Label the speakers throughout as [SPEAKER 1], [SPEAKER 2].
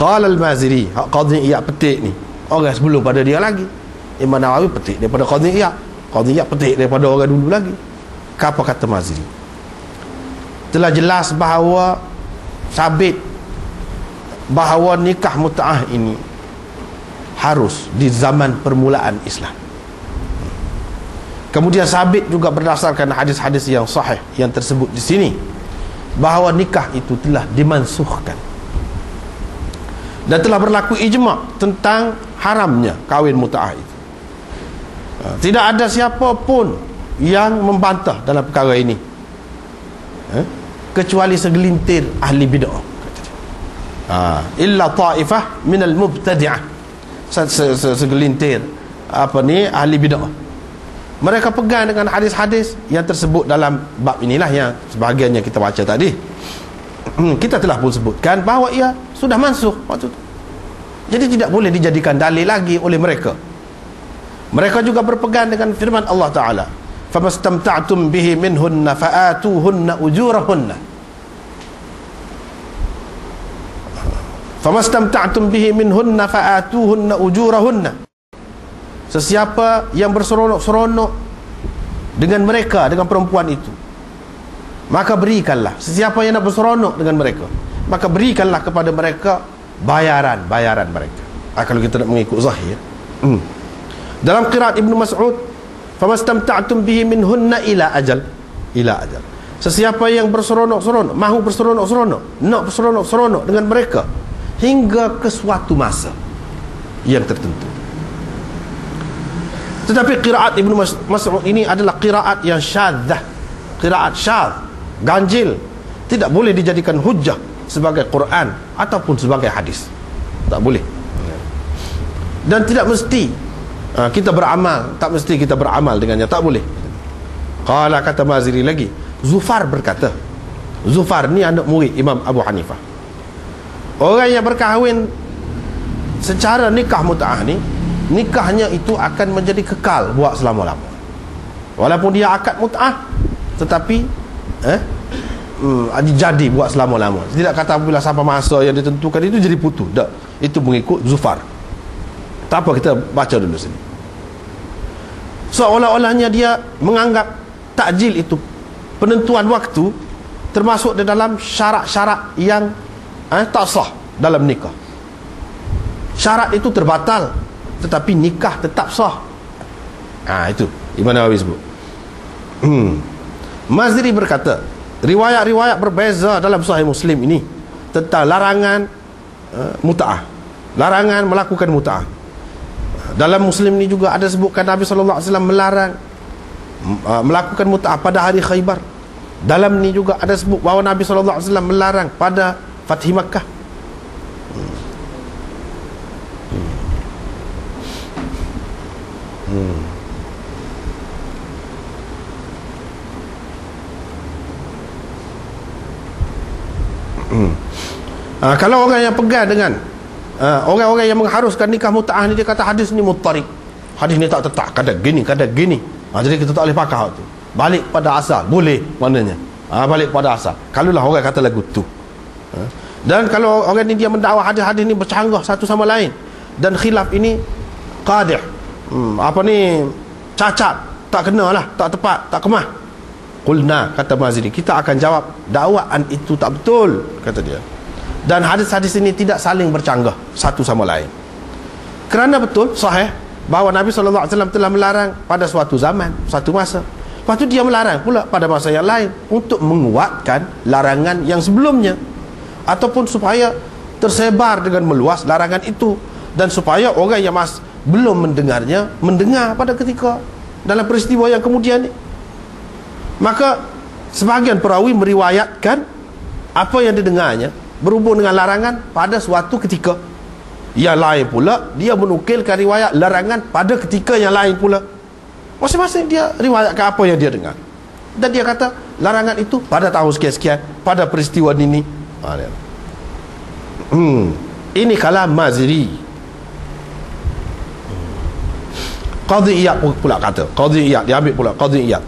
[SPEAKER 1] Qala al-Maziri, Qadhi Iyad petik ni orang sebelum pada dia lagi. Imam Nawawi petik daripada Qadhi Iyad, Qadhi Iyad petik daripada orang dulu lagi. Apa kata Maziri? Telah jelas bahawa sabit bahawa nikah mut'ah ini harus di zaman permulaan Islam. Kemudian sabit juga berdasarkan hadis-hadis yang sahih yang tersebut di sini bahawa nikah itu telah dimansuhkan dan telah berlaku ijma' tentang haramnya kahwin mut'ah itu. Tidak ada siapa pun yang membantah dalam perkara ini kecuali segelintir ahli bid'ah, illa ta'ifah minal mubtadi'ah, segelintir ahli bid'ah. Mereka pegang dengan hadis-hadis yang tersebut dalam bab inilah yang sebahagiannya kita baca tadi. Kita telah pun sebutkan bahawa ia sudah mansuh waktu itu. Jadi tidak boleh dijadikan dalil lagi oleh mereka. Mereka juga berpegang dengan firman Allah Ta'ala, famastamta'tum bihi minhunna fa'atuhunna ujurahunna. Famastamta'tum bihi minhunna fa'atuhunna ujurahunna. Sesiapa yang berseronok-seronok dengan mereka, dengan perempuan itu, maka berikanlah. Sesiapa yang nak berseronok dengan mereka, maka berikanlah kepada mereka bayaran mereka. Kalau kita nak mengikut zahir. Dalam qiraat Ibnu Mas'ud, famastamta'tum bihi minhunna ila ajal. Sesiapa yang berseronok-seronok, mahu berseronok-seronok, nak berseronok-seronok dengan mereka hingga ke suatu masa yang tertentu. Tetapi qiraat Ibnu Mas'ud ini adalah qiraat yang syadzah, qiraat syadz, ganjil, tidak boleh dijadikan hujjah sebagai Quran ataupun sebagai hadis. Tak boleh. Dan tidak mesti kita beramal, tak mesti kita beramal dengannya, tak boleh. Qala, kata Maziri lagi, Zufar berkata, Zufar ni anak murid Imam Abu Hanifah. Orang yang berkahwin secara nikah mut'ah ni, nikahnya itu akan menjadi kekal buat selama-lama. Walaupun dia akad mut'ah, tetapi jadi buat selama-lama. Tidak kata apabila sampai masa yang ditentukan itu jadi putus. Tak. Itu mengikut Zufar. Tak apa, kita baca dulu sini. Seolah-olahnya dia menganggap takjil itu, penentuan waktu, termasuk di dalam syarat-syarat yang tak sah dalam nikah. Syarat itu terbatal, tetapi nikah tetap sah. Itu Imam Nawawi sebut. Maziri berkata, riwayat-riwayat berbeza dalam Sahih Muslim ini tentang larangan mut'ah, larangan melakukan mut'ah. Dalam Muslim ini juga ada sebutkan Nabi SAW melarang melakukan mut'ah pada hari Khaybar. Dalam ini juga ada sebut bahawa Nabi SAW melarang pada Fathi Makkah. Kalau orang yang pegang dengan orang-orang yang mengharuskan nikah mut'ah ni, dia kata hadis ni muttarik, hadis ni tak tetap, kadang gini. Jadi kita tak boleh pakai tu. Balik pada asal, boleh maknanya. Balik pada asal. Kalaulah orang kata lagu tu. Dan kalau orang ni dia mendakwa hadis-hadis ni bercanggah satu sama lain, dan khilaf ini qadih, cacat, tak kena lah, tak tepat, tak kemah. Qulna, kata Maziri, kita akan jawab dakwaan itu tak betul, kata dia. Dan hadis-hadis ini tidak saling bercanggah satu sama lain. Kerana betul, sahih, bahawa Nabi SAW telah melarang pada suatu zaman, suatu masa. Lepas tu dia melarang pula pada masa yang lain untuk menguatkan larangan yang sebelumnya, ataupun supaya tersebar dengan meluas larangan itu, dan supaya orang yang belum mendengarnya mendengar pada ketika dalam peristiwa yang kemudian ni. Maka sebahagian perawi meriwayatkan apa yang didengarnya berhubung dengan larangan pada suatu ketika. Yang lain pula dia menukilkan riwayat larangan pada ketika yang lain pula. Masing-masing dia riwayatkan apa yang dia dengar. Dan dia kata larangan itu pada tahun sekian-sekian, pada peristiwa ini. Ini kalam Maziri. Qadhi Iyad pula kata, Qadhi Iyad, dia ambil pula Qadhi Iyad.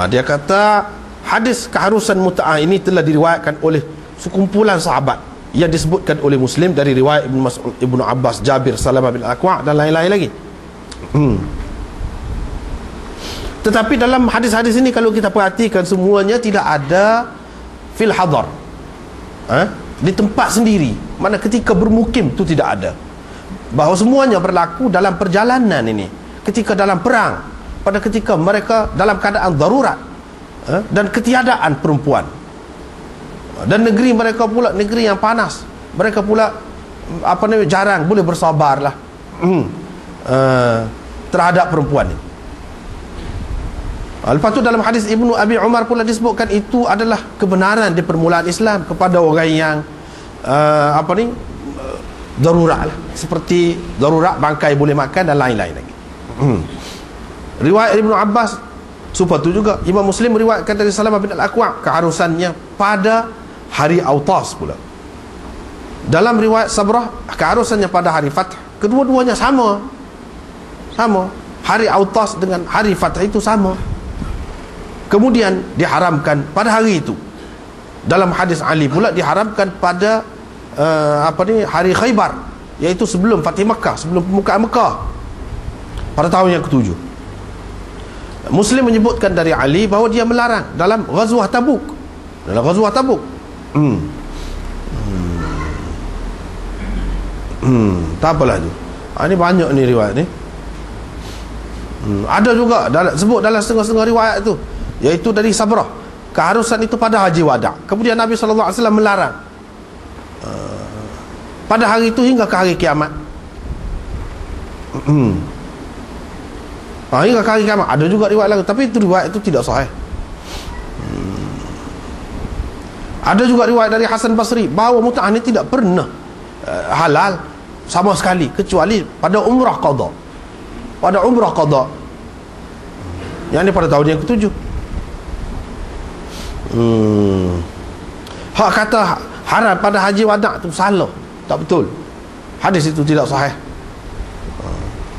[SPEAKER 1] Dia kata hadis keharusan mut'ah ini telah diriwayatkan oleh sekumpulan sahabat yang disebutkan oleh Muslim dari riwayat Ibnu Mas'ud, Ibnu Abbas, Jabir, Salamah bin Al-Aqwa' dan lain-lain lagi. Tetapi dalam hadis-hadis ini kalau kita perhatikan, semuanya tidak ada fil hadar, di tempat sendiri, mana ketika bermukim itu tidak ada. Bahawa semuanya berlaku dalam perjalanan ini, ketika dalam perang, pada ketika mereka dalam keadaan darurat, dan ketiadaan perempuan, dan negeri mereka pula negeri yang panas, mereka pula jarang boleh bersabar lah terhadap perempuan ini. Lepas tu dalam hadis Ibnu Abi Umar pula disebutkan itu adalah kebenaran di permulaan Islam kepada orang yang darurat lah, seperti darurat bangkai boleh makan dan lain-lain lagi. Riwayat Ibnu Abbas supaya tu juga Imam Muslim meriwayatkan dari Salamah bin Al-Aqwa' keharusannya pada hari Autas pula. Dalam riwayat Sabrah keharusannya pada hari Fath. Kedua-duanya sama. Hari Autas dengan hari Fath itu sama. Kemudian diharamkan pada hari itu. Dalam hadis Ali pula diharamkan pada hari Khaybar, iaitu sebelum Fatih Makkah, sebelum pembukaan Makkah, pada tahun yang ke-7. Muslim menyebutkan dari Ali bahawa dia melarang dalam Ghazwah Tabuk. Tak apalah tu. Ini banyak ni riwayat ni. Ada juga sebut dalam setengah-setengah riwayat tu, iaitu dari Sabrah, keharusan itu pada Haji Wada'. Kemudian Nabi SAW melarang pada hari itu hingga ke hari kiamat. Hingga ke hari kiamat. Ada juga riwayat lain, tapi itu riwayat itu tidak sahih. Ada juga riwayat dari Hasan Basri bahawa mut'ah ini tidak pernah halal sama sekali kecuali pada umrah qada. Pada umrah qada, yang ini pada tahun yang ke-7. Hak kata haram pada haji wada' itu salah, tak betul. Hadis itu tidak sahih.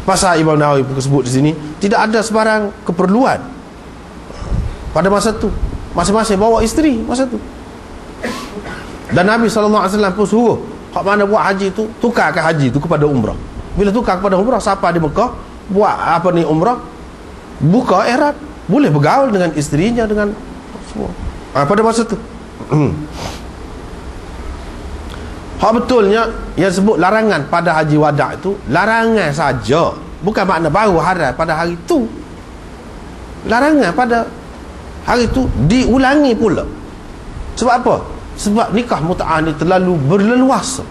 [SPEAKER 1] Pasal Imam Nawawi pun sebut di sini, tidak ada sebarang keperluan pada masa itu. Masing-masing bawa isteri masa itu. Dan Nabi SAW pun suruh hak mana buat haji itu, tukarkan haji itu kepada umrah. Bila tukar kepada umrah, siapa di Mekah buat umrah, buka ihram, boleh bergaul dengan isterinya, dengan semua. Pada masa itu. Hak betulnya yang sebut larangan pada haji wada' itu larangan saja, bukan makna baru haram pada hari itu. Larangan pada hari itu diulangi pula. Sebab apa? Sebab nikah mut'ah ni terlalu berleluasa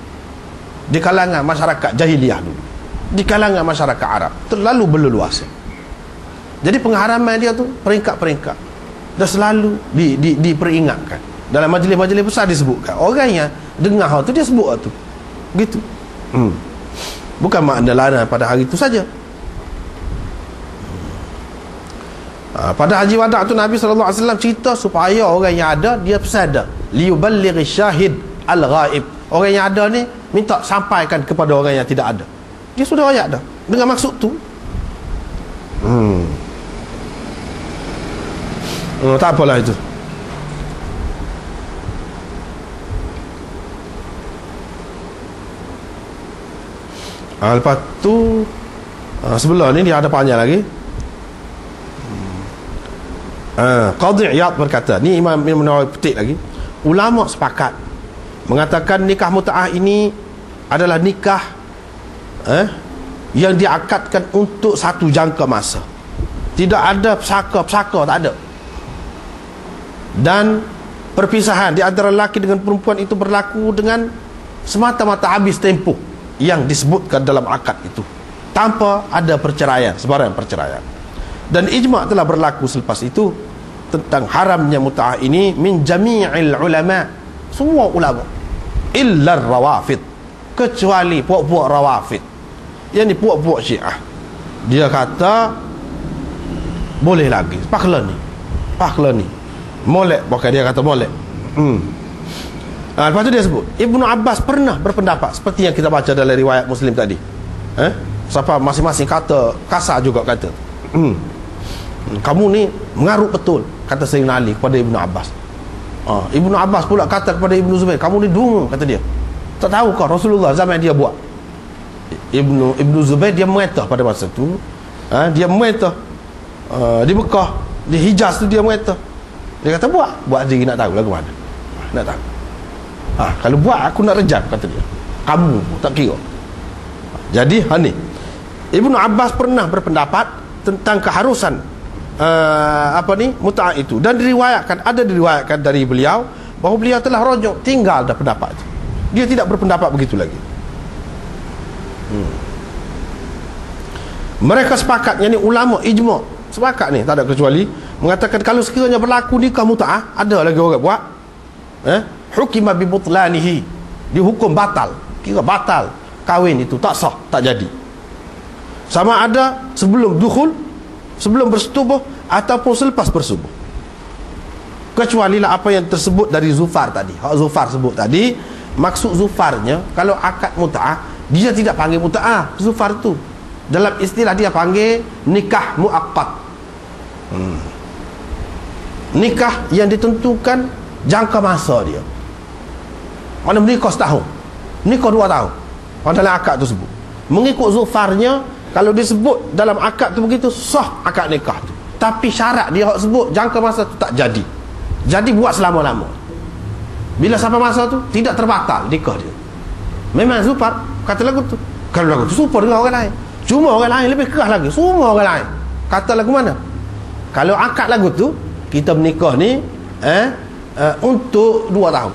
[SPEAKER 1] di kalangan masyarakat jahiliyah dulu, di kalangan masyarakat Arab, terlalu berleluasa. Jadi pengharaman dia tu peringkat-peringkat dah selalu diperingatkan. Dalam majlis-majlis besar disebutkan. Orang yang dengar hal tu dia sebut hal tu. Gitu. Bukan makna larang pada hari itu saja. Pada haji wada' tu Nabi SAW cerita supaya orang yang ada, dia pesan dah, liyuballighi syahid al-ghaib. Orang yang ada ni minta sampaikan kepada orang yang tidak ada. Dia sudah ayat dah dengan maksud tu. Tak apalah itu. Lepas tu sebelah ni dia ada panjang lagi. Qadhi Iyad berkata, ni Imam Nawawi petik lagi, ulama sepakat mengatakan nikah mut'ah ini adalah nikah yang diakadkan untuk satu jangka masa. Tidak ada pesaka-pesaka, tak ada. Dan perpisahan di antara lelaki dengan perempuan itu berlaku dengan semata-mata habis tempoh yang disebutkan dalam akad itu, tanpa ada perceraian, sebarang perceraian. Dan ijma' telah berlaku selepas itu tentang haramnya mut'ah ini min jami'il ulama, semua ulama, illa rawafid, kecuali puak-puak rawafid, yang ni puak-puak Syiah. Dia kata boleh lagi, pakla ni molek, bukan dia kata molek. Lepas tu dia sebut Ibnu Abbas pernah berpendapat seperti yang kita baca dalam riwayat Muslim tadi. Siapa masing-masing kata kasar juga kata. Kamu ni mengarut betul, kata Sayyidina Ali kepada Ibnu Abbas. Ibnu Abbas pula kata kepada Ibnu Zubair, kamu ni dungu, kata dia. Tak tahu kau Rasulullah zaman dia buat. Ibnu Zubair dia meretah pada masa tu. Dia meretah di Mekah, di Hijaz tu dia meretah. Dia kata buat sendiri, nak tahu lagu mana. Nak tahu. Kalau buat aku nak rejam, kata dia. Kamu tak kira. Jadi ni Ibnu Abbas pernah berpendapat tentang keharusan mut'ah itu, dan diriwayatkan dari beliau bahawa beliau telah rojok tinggal dah pendapat itu. Dia tidak berpendapat begitu lagi. Mereka sepakat, yakni ulama ijma' sepakat ni, tak ada kecuali, mengatakan kalau sekiranya berlaku nikah mut'ah, ada lagi orang buat, hukima bi butlanihi, dihukum batal, kira batal, kahwin itu tak sah, tak jadi. Sama ada sebelum dukhul, sebelum bersetubuh ataupun selepas bersetubuh. Kecuali lah apa yang tersebut dari Zufar tadi. Hak Zufar sebut tadi, maksud Zufarnya kalau akad mut'ah, dia tidak panggil mut'ah Zufar tu. Dalam istilah dia panggil nikah muaqqat. Nikah yang ditentukan jangka masa dia. Mana menikah setahun, nikah 2 tahun, dalam akad tu sebut. Mengikut Zufarnya, kalau disebut dalam akad tu begitu, sah akad nikah tu. Tapi syarat dia hak sebut jangka masa tu tak jadi. Jadi buat selama-lama. Bila sampai masa tu tidak terbatal nikah dia. Memang Zufar kata lagu tu. Kalau lagu tu serupa dengan orang lain, cuma orang lain lebih keras lagi. Semua orang lain kata lagu mana? Kalau akad lagu tu, kita menikah ni untuk 2 tahun,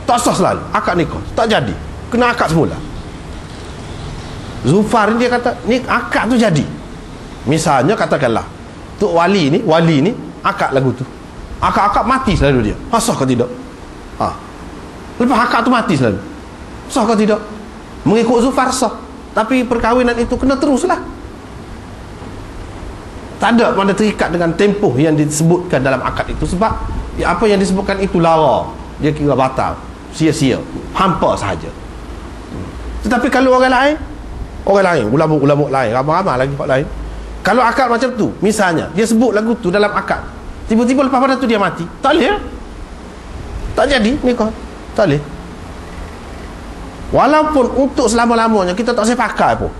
[SPEAKER 1] tak sah selalu akad nikah, tak jadi, kena akad semula. Zufar ni dia kata ni akad tu jadi. Misalnya katakanlah Tok wali ni akad lagu tu, akad mati selalu dia, sah ke tidak? Lepas akad tu mati selalu, sah ke tidak? Mengikut Zufar sah, tapi perkahwinan itu kena teruslah. Tak ada mana terikat dengan tempoh yang disebutkan dalam akad itu. Sebab apa yang disebutkan itu lara, dia kira batal, sia-sia, hampa sahaja. Tetapi kalau orang lain, ulama-ulama lain, ramai-ramai lagi orang lain, kalau akad macam tu, misalnya dia sebut lagu tu dalam akad, tiba-tiba lepas pada tu dia mati, tak boleh, tak jadi nikah, tak boleh. Walaupun untuk selama-lamanya kita tak boleh pakai pun,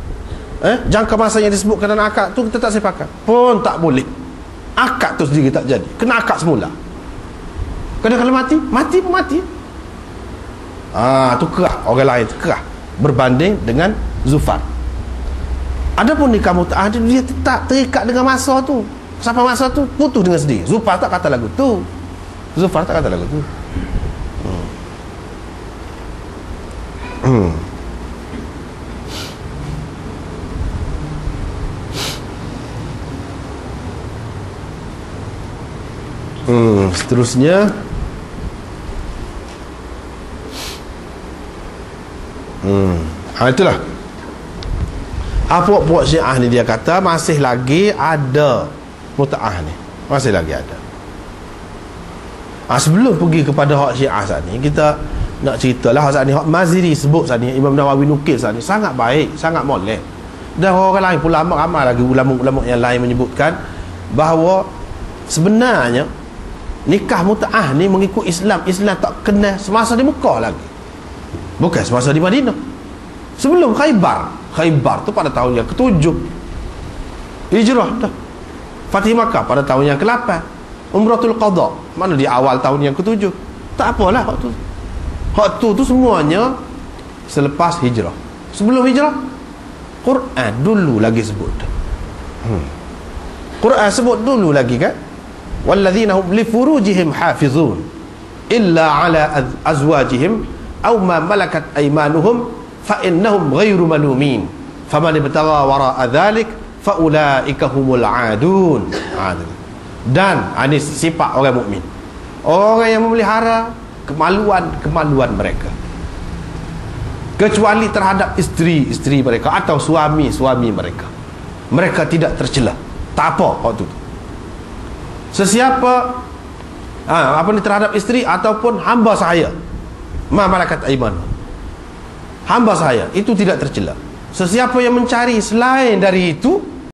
[SPEAKER 1] jangka masa yang disebutkan dalam akad tu kita tak boleh pakai pun, tak boleh. Akad tu sendiri tak jadi, kena akad semula. Kena kalau mati pun mati. Tu kerah, orang lain kerah berbanding dengan Zufar. Adapun nikah mut'ah dia tetap terikat dengan masa tu. Sampai masa tu putus dengan sendiri. Zufar tak kata lagu tu. Seterusnya itulah puak-puak Syiah ni, dia kata masih lagi ada mut'ah ni, masih lagi ada. Sebelum pergi kepada hak Syiah saat ni, kita nak ceritalah hak saat ni, hak Maziri sebut saat ni, Imam Nawawi nukil saat ni, sangat baik, sangat molek. Dan orang lain pula, ramai lagi ulama-ulama yang lain menyebutkan bahawa sebenarnya nikah mut'ah ni mengikut Islam tak kena semasa di Mekah lagi, bukan semasa di Madinah. Sebelum Khaybar tu pada tahun yang ke-7 Hijrah dah. Fatih Makkah pada tahun yang ke-8. Umratul Qadha mana di awal tahun yang ke-7. Tak apalah hak tu semuanya selepas hijrah. Sebelum hijrah Quran dulu lagi sebut. Quran sebut dulu lagi kan, walladzina hum li furujihim hafizun illa ala azwajihim aw ma malakat aymanuhum fa innahum ghairu malumin faman ibtagha wara'a dzalik fa ulaika humul adun. Dan ini sifat orang mukmin, orang yang memelihara kemaluan mereka, kecuali terhadap isteri mereka atau suami mereka tidak tercela. Tak apa waktu tu. Sesiapa terhadap isteri ataupun hamba saya, ma malakat aiman, hamba saya itu tidak tercela. Sesiapa yang mencari selain dari itu,